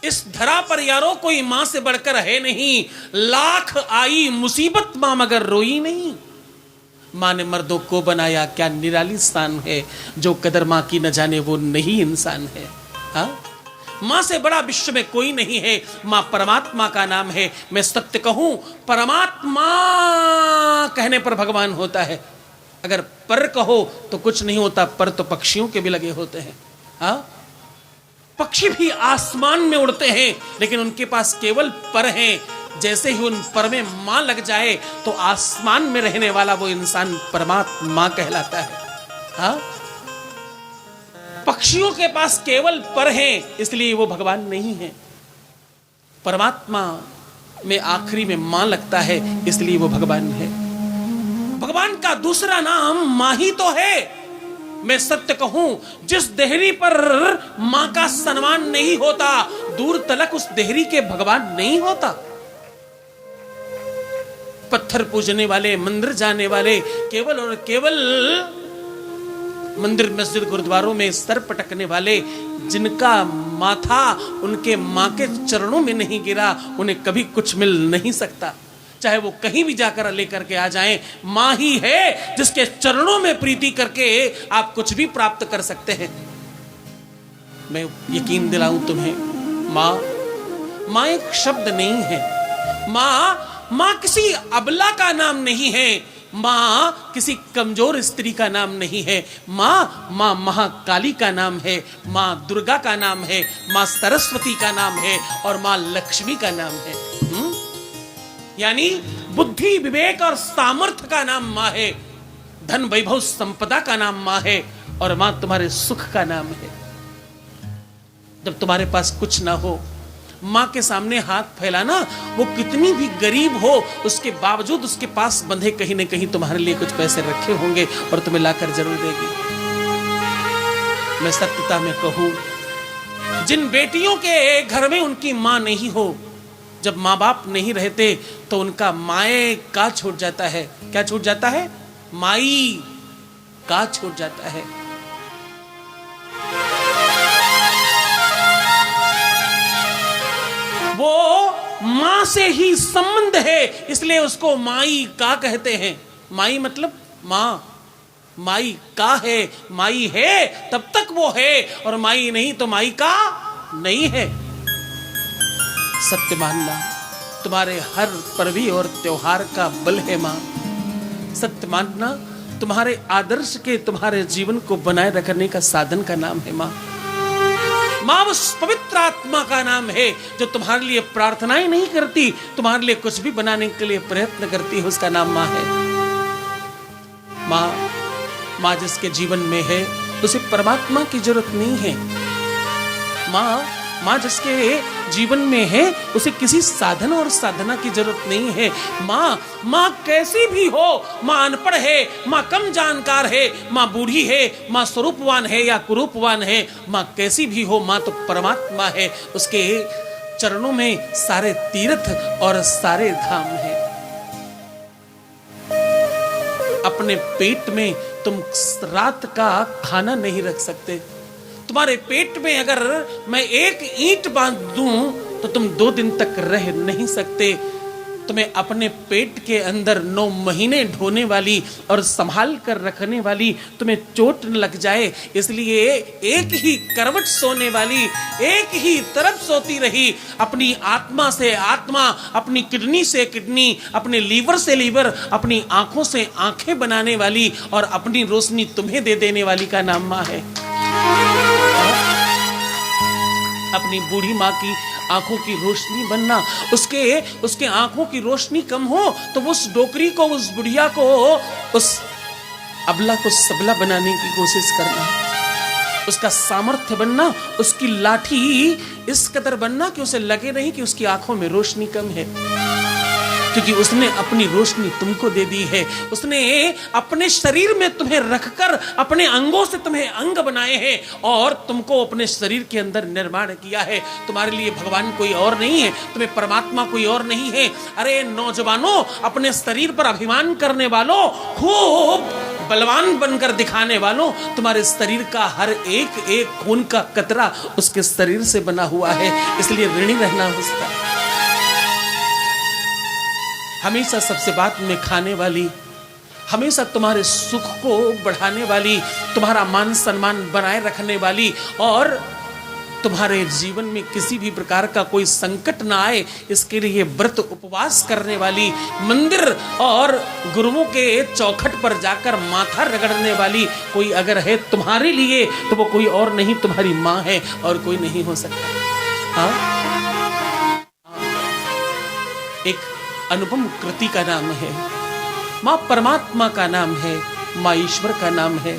इस धरा पर यारो कोई मां से बढ़कर है नहीं, लाख आई मुसीबत मां मगर रोई नहीं। मां ने मर्दों को बनाया क्या निराली स्थान है, जो कदर मां की न जाने वो नहीं इंसान है। हाँ, मां से बड़ा विश्व में कोई नहीं है, मां परमात्मा का नाम है। मैं सत्य कहूं, परमात्मा कहने पर भगवान होता है, अगर पर कहो तो कुछ नहीं होता। पर तो पक्षियों के भी लगे होते हैं। हाँ, पक्षी भी आसमान में उड़ते हैं, लेकिन उनके पास केवल पर हैं। जैसे ही उन पर में मां लग जाए तो आसमान में रहने वाला वो इंसान परमात्मा कहलाता है। हाँ, पक्षियों के पास केवल पर हैं, इसलिए वो भगवान नहीं है। परमात्मा में आखिरी में मां लगता है, इसलिए वो भगवान है। भगवान का दूसरा नाम मां ही तो है। मैं सत्य कहूं, जिस देहरी पर मां का सम्मान नहीं होता, दूर तलक उस देहरी के भगवान नहीं होता। पत्थर पूजने वाले, मंदिर जाने वाले, केवल और केवल मंदिर मस्जिद गुरुद्वारों में सर पटकने वाले, जिनका माथा उनके मां के चरणों में नहीं गिरा, उन्हें कभी कुछ मिल नहीं सकता। चाहे वो कहीं भी जाकर लेकर के आ जाएं, मां ही है जिसके चरणों में प्रीति करके आप कुछ भी प्राप्त कर सकते हैं। मैं यकीन दिलाऊं तुम्हें, मां एक शब्द नहीं है। मां किसी अबला का नाम नहीं है। मां किसी कमजोर स्त्री का नाम नहीं है। मां महाकाली का नाम है, मां दुर्गा का नाम है, मां सरस्वती का नाम है और मां लक्ष्मी का नाम है। यानी बुद्धि, विवेक और सामर्थ्य का नाम मां है, धन वैभव संपदा का नाम मां है और मां तुम्हारे सुख का नाम है। जब तुम्हारे पास कुछ ना हो, मां के सामने हाथ फैलाना, वो कितनी भी गरीब हो उसके बावजूद उसके पास बंधे कहीं न कहीं तुम्हारे लिए कुछ पैसे रखे होंगे और तुम्हें लाकर जरूर देगी। मैं सत्यता में कहूं, जिन बेटियों के घर में उनकी मां नहीं हो, जब माँ बाप नहीं रहते तो उनका माए का छूट जाता है। क्या छूट जाता है? माई का छूट जाता है। वो मां से ही संबंध है, इसलिए उसको माई का कहते हैं। माई मतलब मां, माई का है, माई है तब तक वो है, और माई नहीं तो माई का नहीं है। सत्य मानना तुम्हारे हर पर्वी और त्योहार का बल है मां। सत्य मानना तुम्हारे आदर्श के, तुम्हारे जीवन को बनाए रखने का साधन का नाम है मां। मां उस पवित्र आत्मा का नाम है जो तुम्हारे लिए प्रार्थनाएं नहीं करती, तुम्हारे लिए कुछ भी बनाने के लिए प्रयत्न करती है, उसका नाम मां है। मां जिसके जीवन में है उसे परमात्मा की जरूरत नहीं है। मां जिसके जीवन में है उसे किसी साधन और साधना की जरूरत नहीं है। मां कैसी भी हो, मां अनपढ़ है, मां कम जानकार है, मां बूढ़ी है, मां स्वरूपवान है या कुरूपवान है, मां कैसी भी हो, मां तो परमात्मा है। उसके चरणों में सारे तीर्थ और सारे धाम हैं। अपने पेट में तुम रात का खाना नहीं रख सकते। तुम्हारे पेट में अगर मैं एक ईंट बांध दूं तो तुम 2 दिन तक रह नहीं सकते। तुम्हें अपने पेट के अंदर 9 महीने ढोने वाली और संभाल कर रखने वाली तुम्हें चोट न लग जाए, इसलिए एक ही करवट सोने वाली, एक ही तरफ सोती रही। अपनी आत्मा से आत्मा, अपनी किडनी से किडनी, अपने लीवर से लीवर, अपनी आंखों से आंखें बनाने वाली और अपनी रोशनी तुम्हें दे देने वाली का नाम मां है। अपनी बूढ़ी माँ की आंखों की रोशनी बनना, उसके आंखों की रोशनी कम हो तो उस डोकरी को, उस बुढ़िया को, उस अबला को सबला बनाने की कोशिश करना, उसका सामर्थ्य बनना, उसकी लाठी इस कदर बनना कि उसे लगे नहीं कि उसकी आंखों में रोशनी कम है, क्योंकि उसने अपनी रोशनी तुमको दे दी है। उसने अपने शरीर में तुम्हें रखकर अपने अंगों से तुम्हें अंग बनाए हैं और तुमको अपने शरीर के अंदर निर्माण किया है। तुम्हारे लिए भगवान कोई और नहीं है, तुम्हें परमात्मा कोई और नहीं है। अरे नौजवानों, अपने शरीर पर अभिमान करने वालों, खूब बलवान बनकर दिखाने वालों, तुम्हारे शरीर का हर एक एक खून का कतरा उसके शरीर से बना हुआ है, इसलिए ऋणी रहना उसका। हमेशा सबसे बाद में खाने वाली, हमेशा तुम्हारे सुख को बढ़ाने वाली, तुम्हारा मान सम्मान बनाए रखने वाली और तुम्हारे जीवन में किसी भी प्रकार का कोई संकट ना आए इसके लिए व्रत उपवास करने वाली, मंदिर और गुरुओं के चौखट पर जाकर माथा रगड़ने वाली कोई अगर है तुम्हारे लिए तो वो कोई और नहीं, तुम्हारी माँ है और कोई नहीं हो सकता। हाँ, एक अनुपम कृति का नाम है, माँ परमात्मा का नाम है, माँ ईश्वर का नाम है।